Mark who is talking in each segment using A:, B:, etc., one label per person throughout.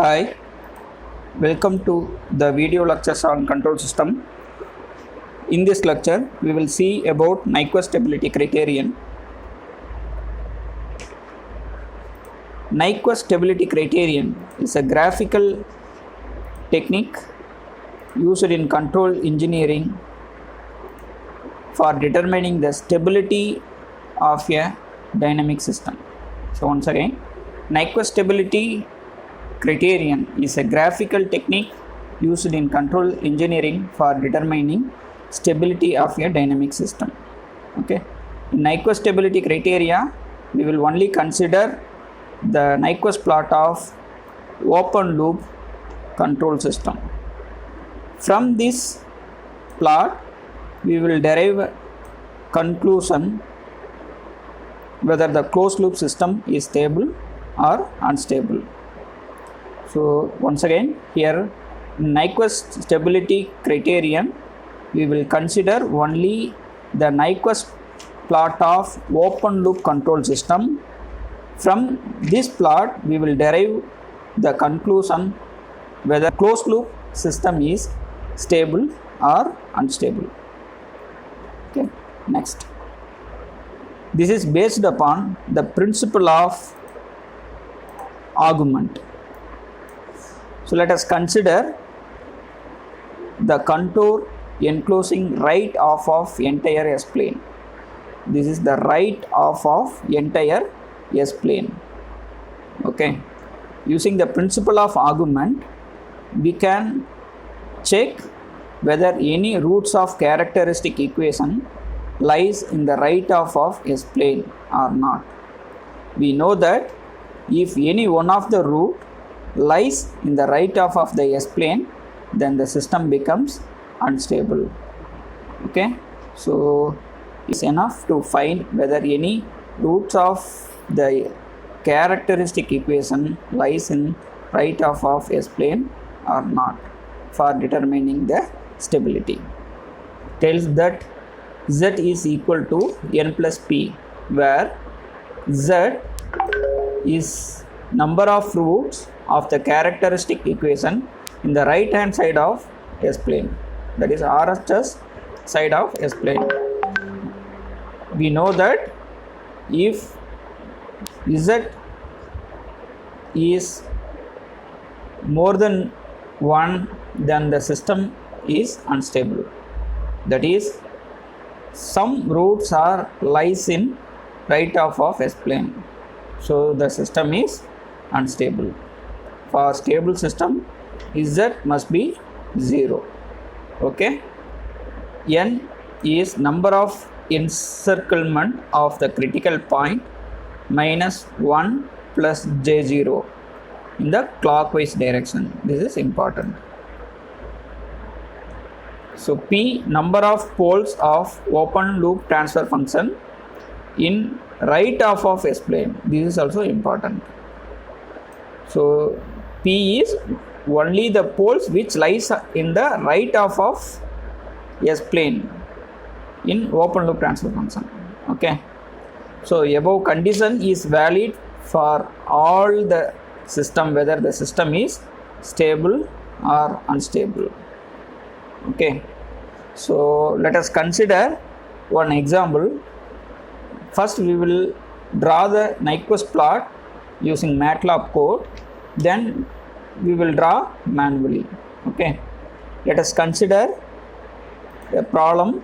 A: Hi, welcome to the video lectures on control system. In this lecture, we will see about Nyquist stability criterion. Nyquist stability criterion is a graphical technique used in control engineering for determining the stability of a dynamic system. So once again, Nyquist stability criterion is a graphical technique used in control engineering for determining stability of a dynamic system. Okay, in Nyquist stability criteria, we will only consider the Nyquist plot of open loop control system. From this plot, we will derive conclusion whether the closed loop system is stable or unstable. So once again, here Nyquist stability criterion, we will consider only the Nyquist plot of open loop control system. From this plot, we will derive the conclusion whether closed loop system is stable or unstable. Okay, next. This is based upon the principle of argument. So let us consider the contour enclosing right half of entire S-plane. This is the right half of entire S-plane. Okay. Using the principle of argument, we can check whether any roots of characteristic equation lies in the right half of S-plane or not. We know that if any one of the root lies in the right half of the S-plane, then the system becomes unstable. Okay, so it's enough to find whether any roots of the characteristic equation lies in right half of S-plane or not for determining the stability. Tells that Z is equal to n plus p, where Z is number of roots of the characteristic equation in the right hand side of S-plane, that is RHS side of S-plane. We know that if Z is more than 1, then the system is unstable. That is, some roots are lies in right half of S-plane, so the system is unstable. For stable system, Z must be 0. Okay, n is number of encirclement of the critical point minus 1 plus j0 in the clockwise direction. This is important. So p number of poles of open loop transfer function in right half of S-plane. This is also important. So p is only the poles which lies in the right half of S-plane in open loop transfer function. Okay, so above condition is valid for all the system, whether the system is stable or unstable. Okay, so let us consider one example. First we will draw the Nyquist plot using MATLAB code, then we will draw manually. Okay, let us consider a problem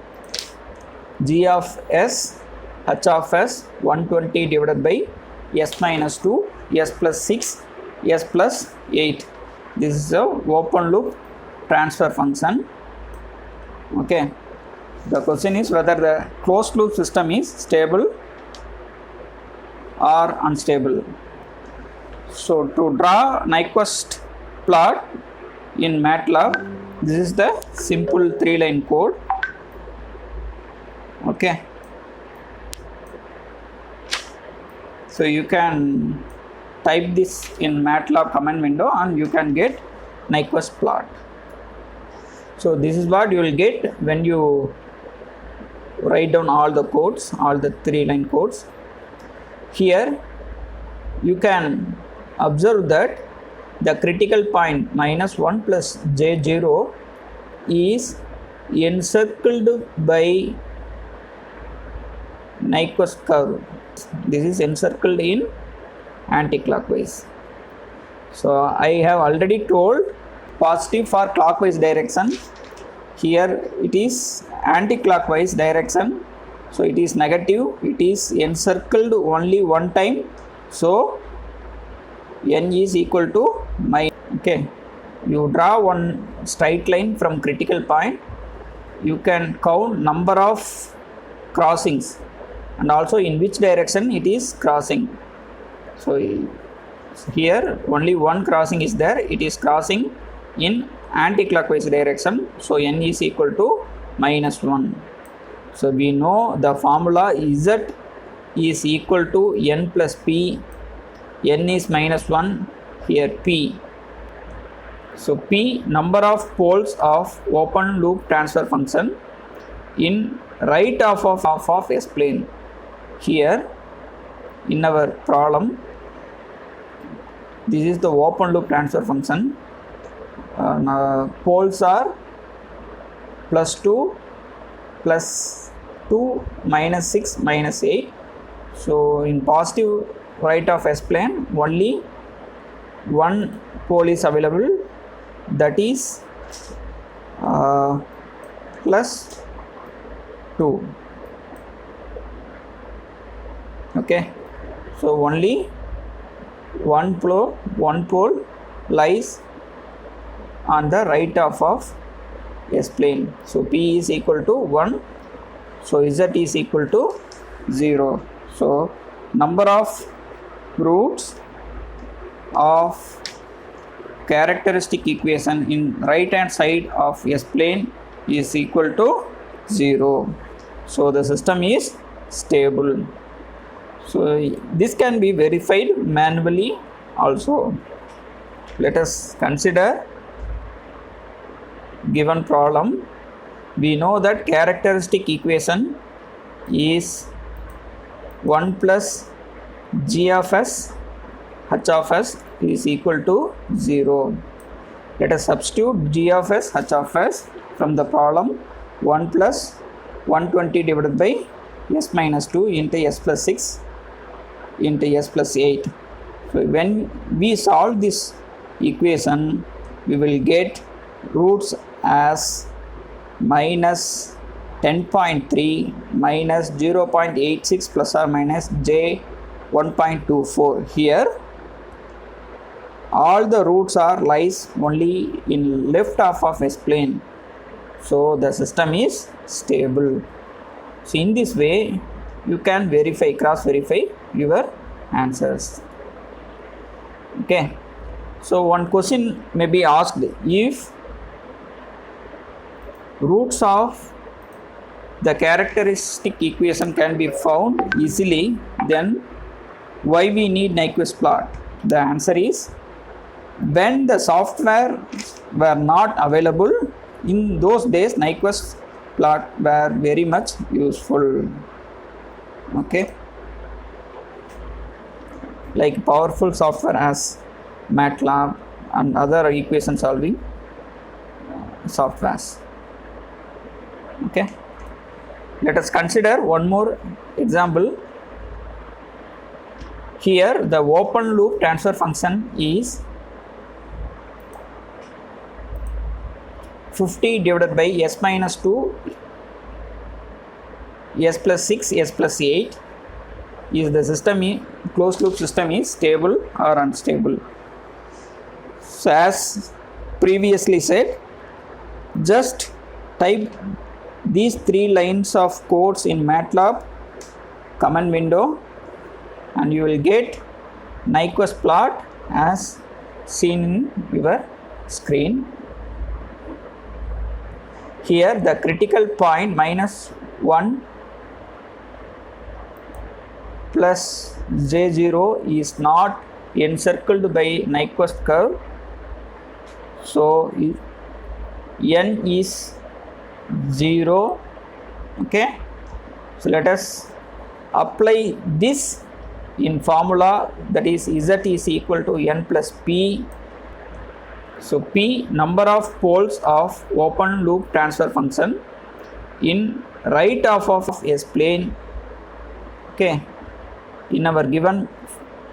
A: g of s h of s 120 divided by s minus 2 s plus 6 s plus 8. This is a open loop transfer function. Okay, the question is whether the closed loop system is stable or unstable. So to draw Nyquist plot in MATLAB, this is the simple 3-line code. Okay, so you can type this in MATLAB command window and you can get Nyquist plot. So this is what you will get when you write down all the codes, all the 3-line codes. Here you can observe that the critical point minus 1 plus j0 is encircled by Nyquist curve. This is encircled in anticlockwise. So I have already told positive for clockwise direction. Here it is anticlockwise direction. So it is negative. It is encircled only one time. So n is equal to minus. Okay. You draw one straight line from critical point. You can count number of crossings and also in which direction it is crossing. So here only one crossing is there. It is crossing in anticlockwise direction. So n is equal to minus 1. So we know the formula Z is equal to n plus p. N is minus 1. Here p. So p number of poles of open loop transfer function in right half of S plane. Here in our problem, this is the open loop transfer function. Poles are plus 2, plus 2, minus 6, minus 8. So in positive right of S plane, only one pole is available, that is plus 2. Okay, so only one pole lies on the right half of S plane. So p is equal to 1. So Z is equal to 0. So number of roots of characteristic equation in right hand side of S plane is equal to 0. So the system is stable. So this can be verified manually also. Let us consider given problem. We know that characteristic equation is 1 plus g of s h of s is equal to 0. Let us substitute g of s h of s from the problem. 1 plus 120 divided by s minus 2 into s plus 6 into s plus 8. So when we solve this equation, we will get roots as minus 10.3 minus 0.86 plus or minus j 1.24. Here all the roots are lies only in left half of S plane. So the system is stable. So in this way you can verify, cross verify your answers. Okay, so one question may be asked: if roots of the characteristic equation can be found easily, then why we need Nyquist plot? The answer is, when the software were not available, in those days Nyquist plot were very much useful. Okay, like powerful software as MATLAB and other equation solving softwares. Okay, let us consider one more example. Here the open loop transfer function is 50 divided by s minus 2, s plus 6, s plus 8. Is the system closed loop system is stable or unstable? So as previously said, just type these 3 lines of codes in MATLAB command window and you will get Nyquist plot as seen in your screen. Here the critical point minus 1 plus j0 is not encircled by Nyquist curve. So n is 0. Okay, so let us apply this in formula, that is z is equal to n plus p So P, number of poles of open loop transfer function in right half of S plane. Okay, in our given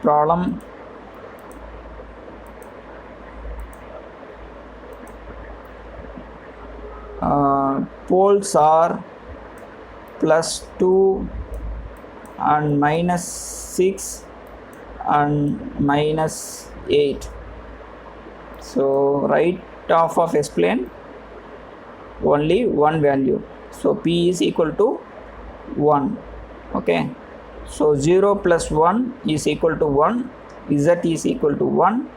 A: problem, poles are +2 and -6 and -8. So right half of S plane only one value, so P is equal to 1. Okay, so 0 plus 1 is equal to 1, Z is equal to 1.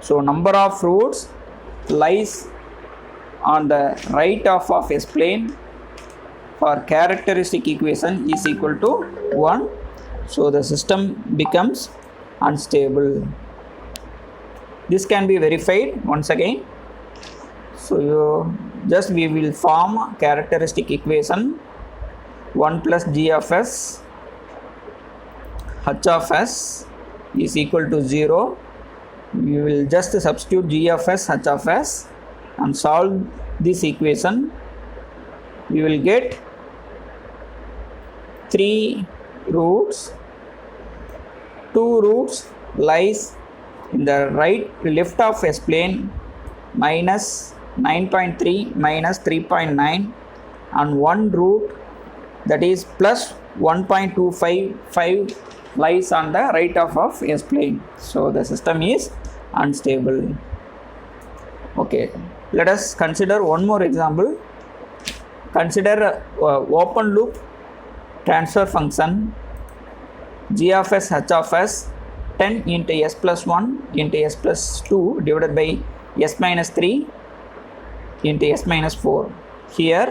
A: So number of roots lies on the right half of S plane for characteristic equation is equal to 1. So the system becomes unstable. This can be verified once again. So we will form characteristic equation 1 plus g of s h of s is equal to 0. We will just substitute g of s, h of s and solve this equation. We will get 3 roots. 2 roots lies in the left of S plane, minus 9.3 minus 3.9, and 1 root that is plus 1.255 lies on the right half of S plane. So the system is unstable. Okay, let us consider one more example. Consider open loop transfer function g of s, h of s 10 into s plus 1 into s plus 2 divided by s minus 3 into s minus 4. Here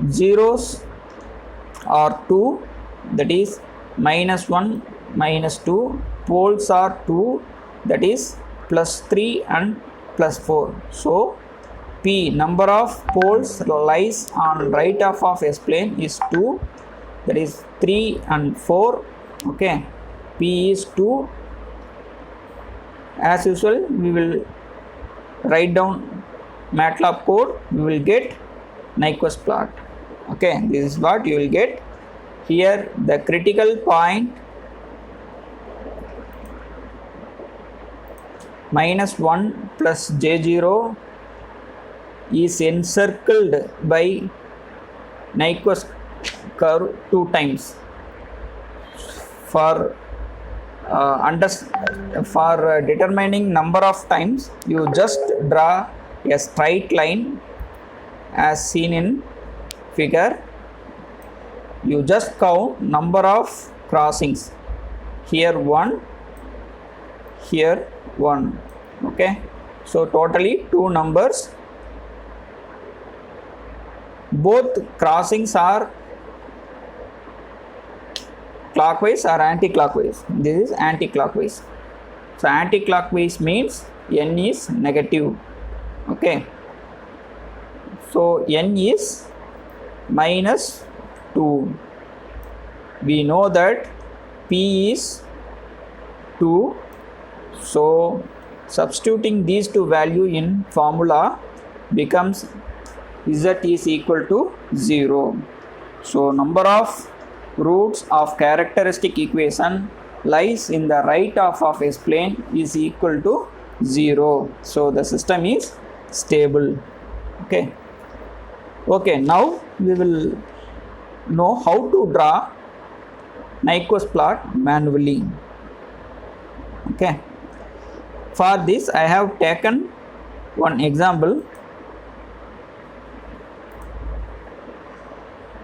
A: zeros are 2, that is minus 1 minus 2, poles are 2, that is plus 3 and plus 4. So P, number of poles lies on right half of S plane is 2, that is 3 and 4. Okay, P is 2. As usual, we will write down MATLAB code. We will get Nyquist plot. Okay, this is what you will get. Here the critical point -1 plus j0 is encircled by Nyquist curve 2 times. For determining number of times, you just draw a straight line as seen in figure. You just count number of crossings. Here 1, here 1. Okay, so totally 2 numbers. Both crossings are clockwise or anti-clockwise. This is anti-clockwise. So anti-clockwise means n is negative. Okay, so n is minus 2. We know that P is 2. So substituting these two value in formula becomes Z is equal to 0. So number of roots of characteristic equation lies in the right half of S plane is equal to 0. So the system is stable. Okay. Okay, now we will know how to draw Nyquist plot manually. Okay. For this I have taken one example.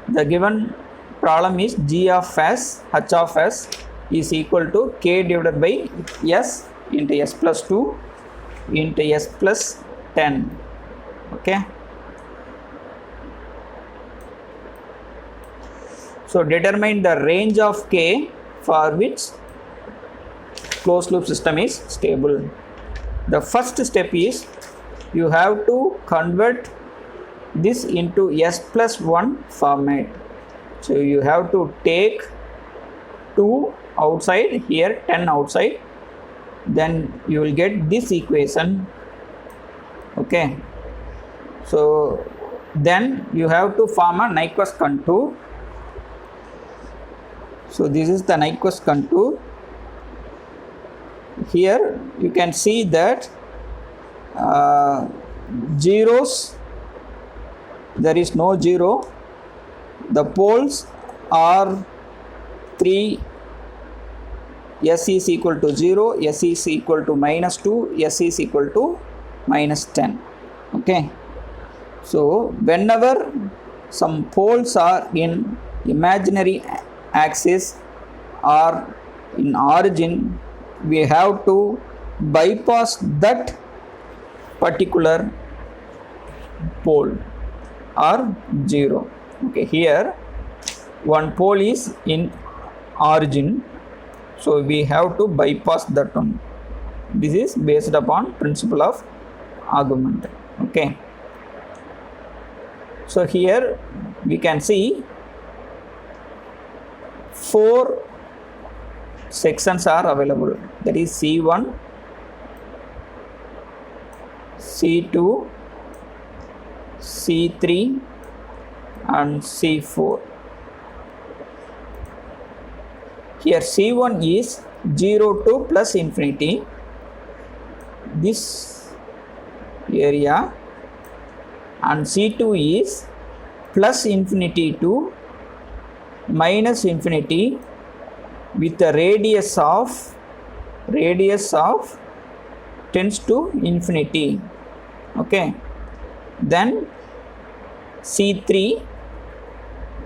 A: The given problem is g of s, h of s is equal to k divided by s into s plus 2 into s plus 10. Okay. So determine the range of k for which closed loop system is stable. The first step is you have to convert this into s plus 1 format. So you have to take 2 outside, here 10 outside, then you will get this equation. Okay, so then you have to form a Nyquist contour. So this is the Nyquist contour. Here you can see that zeros, there is no zero. The poles are 3, s is equal to 0, s is equal to -2, s is equal to -10. Okay, so whenever some poles are in imaginary axis or in origin, we have to bypass that particular pole or 0. Okay, here one pole is in origin, so we have to bypass that one. This is based upon principle of argument. Okay, so here we can see 4 sections are available, that is C1, C2, C3 and C4. Here C1 is 0 to plus infinity, this area, and C2 is plus infinity to minus infinity with a radius of tends to infinity. Okay, then C3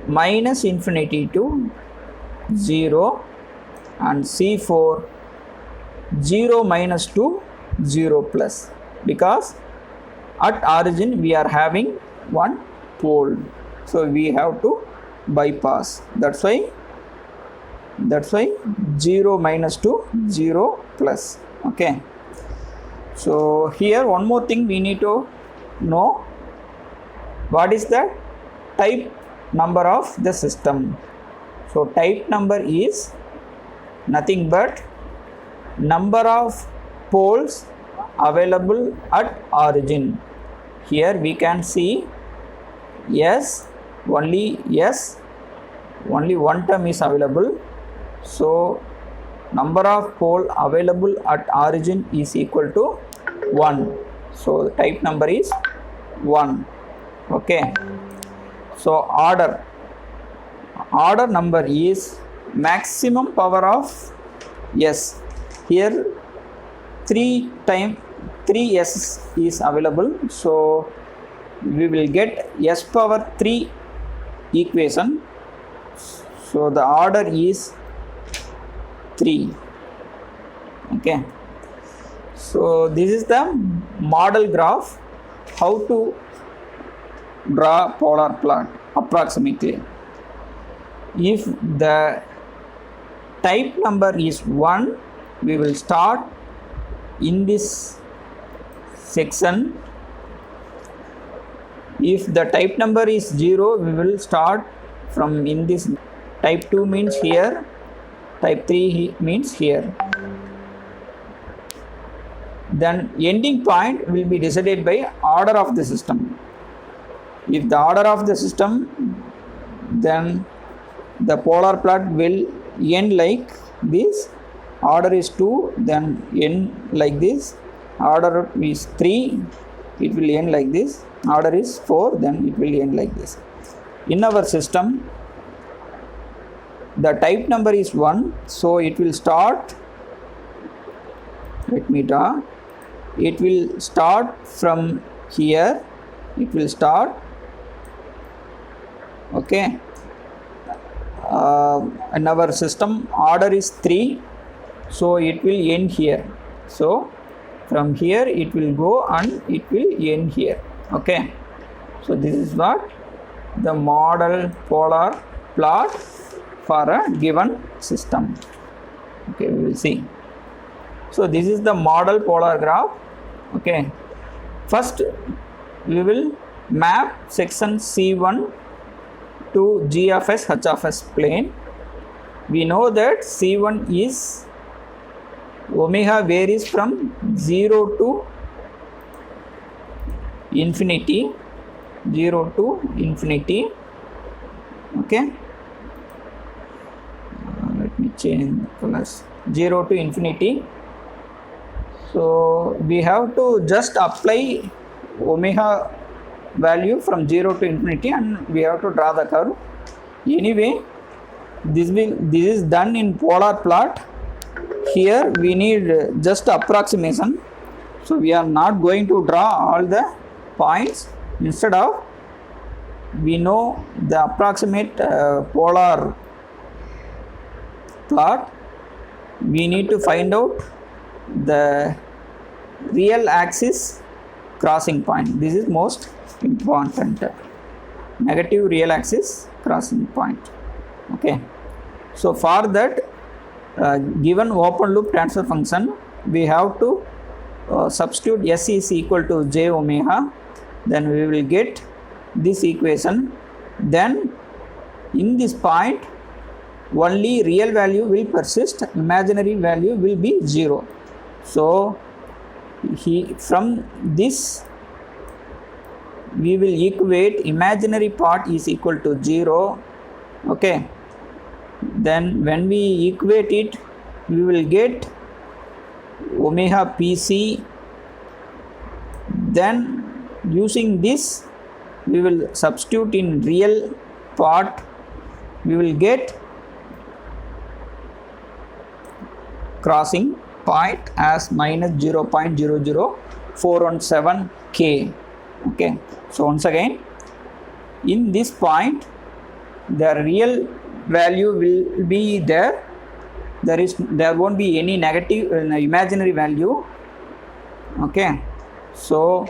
A: minus infinity to 0 and C4 0 minus to 0 plus, because at origin we are having one pole, so we have to bypass. That's why 0 minus to 0 plus. Okay, so here one more thing we need to know, what is the type number of the system. So type number is nothing but number of poles available at origin. Here we can see only one term is available, so number of pole available at origin is equal to 1, so type number is 1. Okay, so order number is maximum power of s. Here 3 s is available, so we will get s power 3 equation, so the order is 3. Okay, so this is the model graph, how to draw polar plot approximately. If the type number is 1, we will start in this section. If the type number is 0, we will start from in this. Type 2 means here, type 3 means here. Then ending point will be decided by order of the system. If the order of the system, then the polar plot will end like this. Order is 2, then end like this. Order is 3, it will end like this. Order is 4, then it will end like this. In our system, the type number is 1, so it will start, let me draw, it will start from here, it will start. Okay, in our system order is 3, so it will end here. So from here it will go and it will end here. Okay, so this is what the model polar plot for a given system. Okay, we will see. So this is the model polar graph. Okay, first we will map section C1 to G of S, H of S plane. We know that C1 is omega varies from 0 to infinity, 0 to infinity. Okay, let me change colors. 0 to infinity. So we have to just apply omega value from 0 to infinity and we have to draw the curve. Anyway, this is done in polar plot. Here we need just approximation, so we are not going to draw all the points. Instead of, we know the approximate polar plot, we need to find out the real axis crossing point. This is most important, negative real axis crossing point. Okay, so for that given open loop transfer function, we have to substitute S is equal to j omega, then we will get this equation. Then in this point only real value will persist, imaginary value will be 0. So from this we will equate imaginary part is equal to 0. Okay, then when we equate it, we will get omega pc. Then using this we will substitute in real part, we will get crossing point as minus 0.00417 k. Okay, so once again, in this point the real value will be there, there won't be any negative imaginary value. Okay, so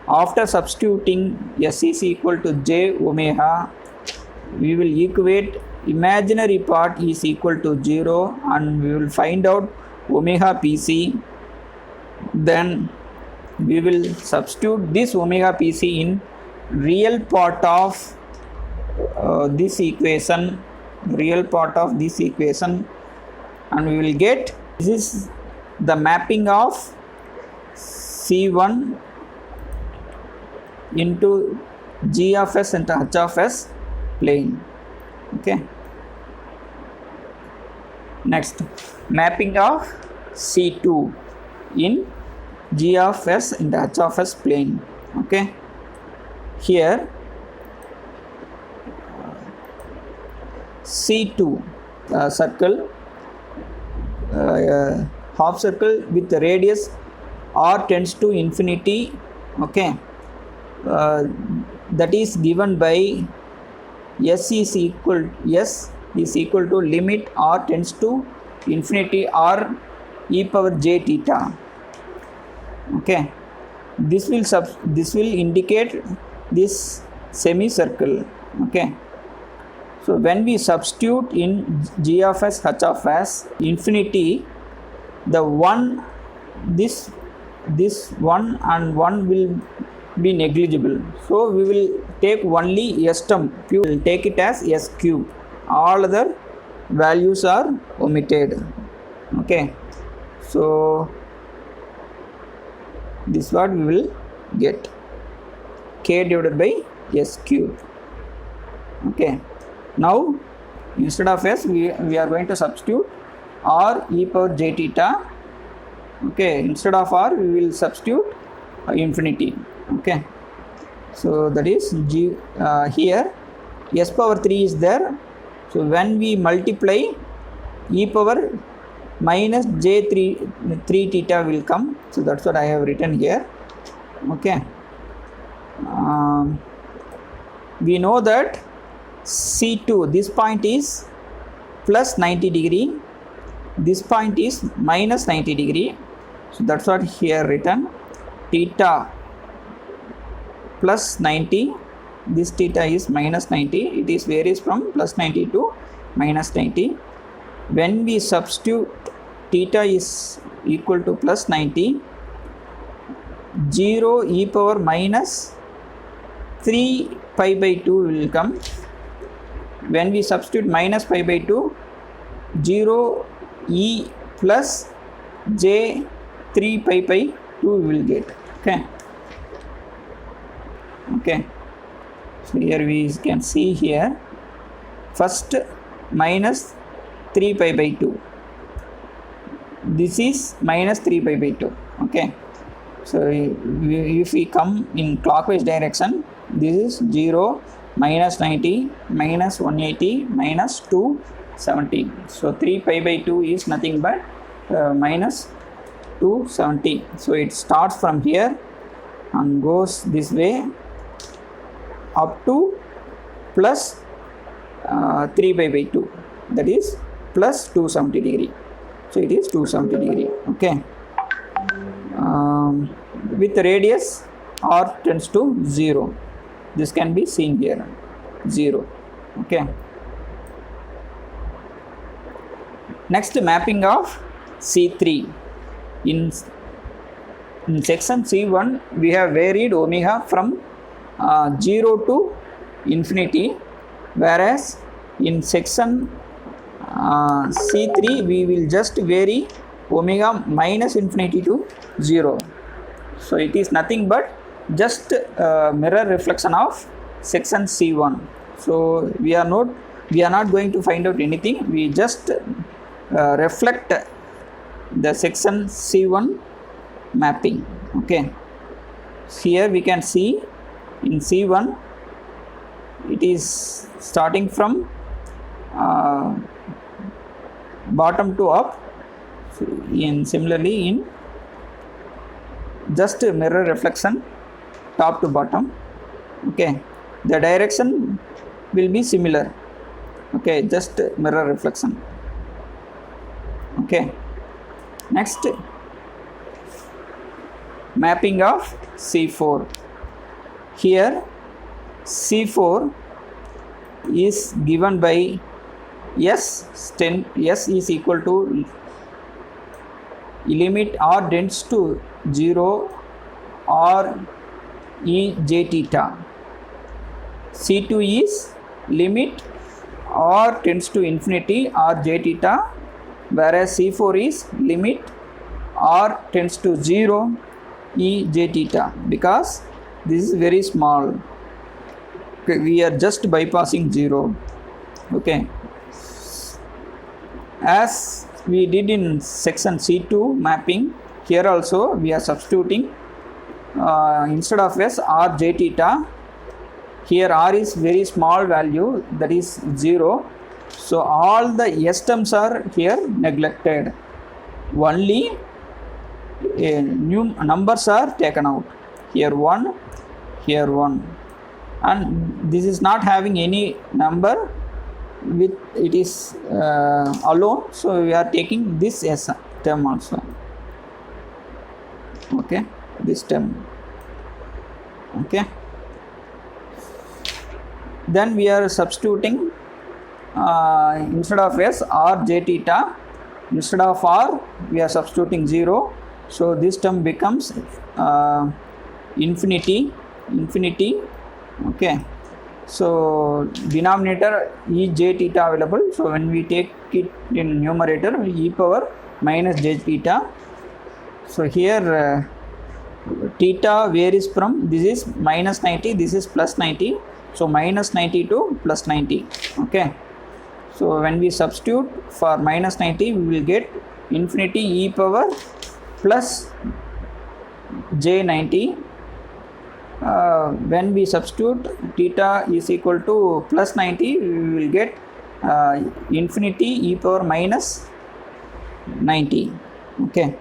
A: after substituting S is equal to j omega, we will equate imaginary part is equal to 0 and we will find out omega pc. Then we will substitute this omega pc in real part of this equation, and we will get, this is the mapping of C1 into G of S into H of S plane. Okay, next, mapping of C2 in G of S into H of S plane. Okay, here C2 circle, half circle with the radius r tends to infinity. Okay, that is given by S is equal to limit r tends to infinity r e power j theta. Okay, this will indicate this semicircle. Okay, so when we substitute in G of S, H of S, infinity, the one, this 1 and 1 will be negligible. So we will take only S term, we will take it as S cube. All other values are omitted. Okay, so this is what we will get, k divided by S cube. Okay, now instead of S we are going to substitute r e power j theta. Okay, instead of r we will substitute infinity. Okay, so that is G, here S power 3 is there, so when we multiply, e power minus j 3 theta will come, so that's what I have written here. Okay, we know that C2, this point is plus 90 degree, this point is minus 90 degree, so that's what here written, theta plus 90, this theta is minus 90, it is varies from plus 90 to minus 90. When we substitute theta is equal to plus 90, 0 e power minus 3 pi by 2 will come. When we substitute minus pi by 2, 0 e plus j 3 pi by 2 we will get. Okay, so here we can see here first minus 3 pi by 2, this is minus 3 pi by 2. Okay, so if we come in clockwise direction, this is 0, minus 90, minus 180, minus 270. So 3 pi by 2 is nothing but minus 270. So it starts from here and goes this way up to plus 3 pi by 2, that is plus 270 degree. So it is 270 degree. Okay, with radius r tends to 0. This can be seen here, 0. Okay, next, mapping of C3. In section C1 we have varied omega from 0 to infinity, whereas in section C3 we will just vary omega minus infinity to 0. So it is nothing but just mirror reflection of section C1. So we are not going to find out anything, we just reflect the section C1 mapping. Okay, here we can see in C1 it is starting from bottom to up, similarly in just mirror reflection top to bottom. Okay, the direction will be similar. Okay, just mirror reflection. Okay, next, mapping of C4. Here C4 is given by S is equal to limit r tends to 0 or e j theta. C2 is limit r tends to infinity or j theta, whereas C4 is limit r tends to 0 e j theta, because this is very small. Okay, we are just bypassing 0. Okay, as we did in section C2 mapping, here also we are substituting instead of s r j theta. Here r is very small value, that is 0. So all the s terms are here neglected, only new numbers are taken out. Here 1, here 1, and this is not having any number, with it is alone, so we are taking this s term also. Okay, this term. Okay, then we are substituting instead of s r j theta, instead of r we are substituting 0. So this term becomes infinity. Okay, so denominator e j theta available, so when we take it in numerator, e power minus j theta. So here theta varies from, this is minus 90, this is plus 90, so minus 90 to plus 90. Okay, so when we substitute for minus 90, we will get infinity e power plus j 90. When we substitute theta is equal to plus 90, we will get infinity e power minus 90. Okay,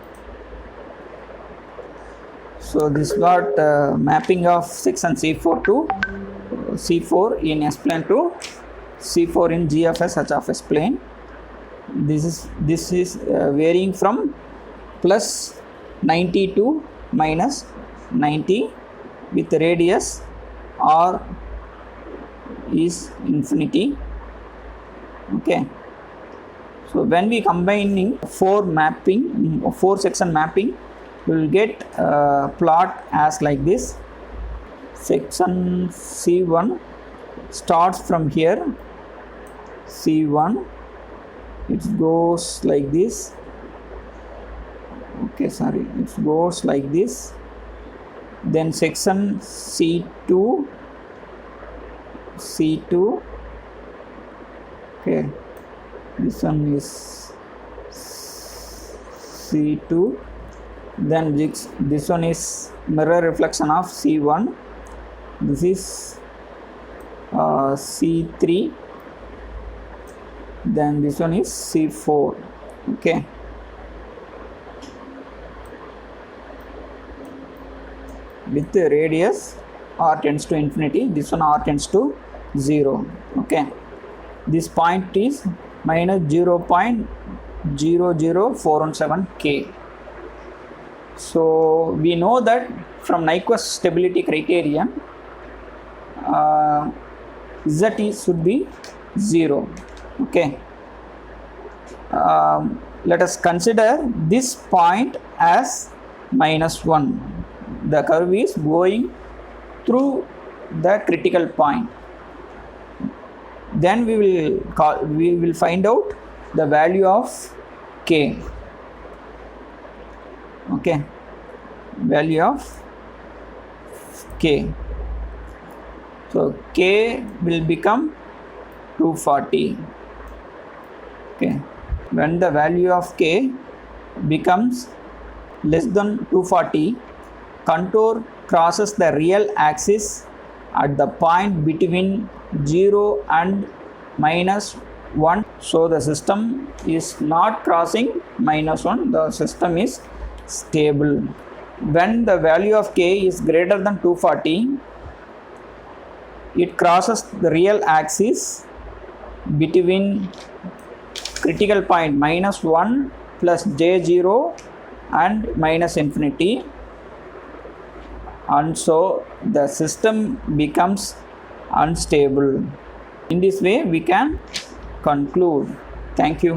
A: so this got mapping of section C4 to C4 in S plane to C4 in G of S H of S plane. This is varying from plus 90 to minus 90, with radius r is infinity. Okay, so when we combining 4 section mapping, we will get plot as like this. Section C1 starts from here, C1, it goes like this, Okay, sorry, it goes like this. Then section C2, okay, this one is C2. Then this one is mirror reflection of C1. This is C3. Then this one is C4. Okay, with the radius r tends to infinity, this one r tends to 0. Okay, this point is minus 0.00417 k. So we know that from Nyquist stability criterion, Z should be 0. Okay, let us consider this point as -1. The curve is going through the critical point. Then we will find out the value of k. Okay, value of k. So k will become 240. Okay, when the value of k becomes less than 240, contour crosses the real axis at the point between 0 and -1. So the system is not crossing -1, the system is stable. When the value of k is greater than 240, it crosses the real axis between critical point -1 plus j0 and -infinity, and so the system becomes unstable. In this way we can conclude. Thank you.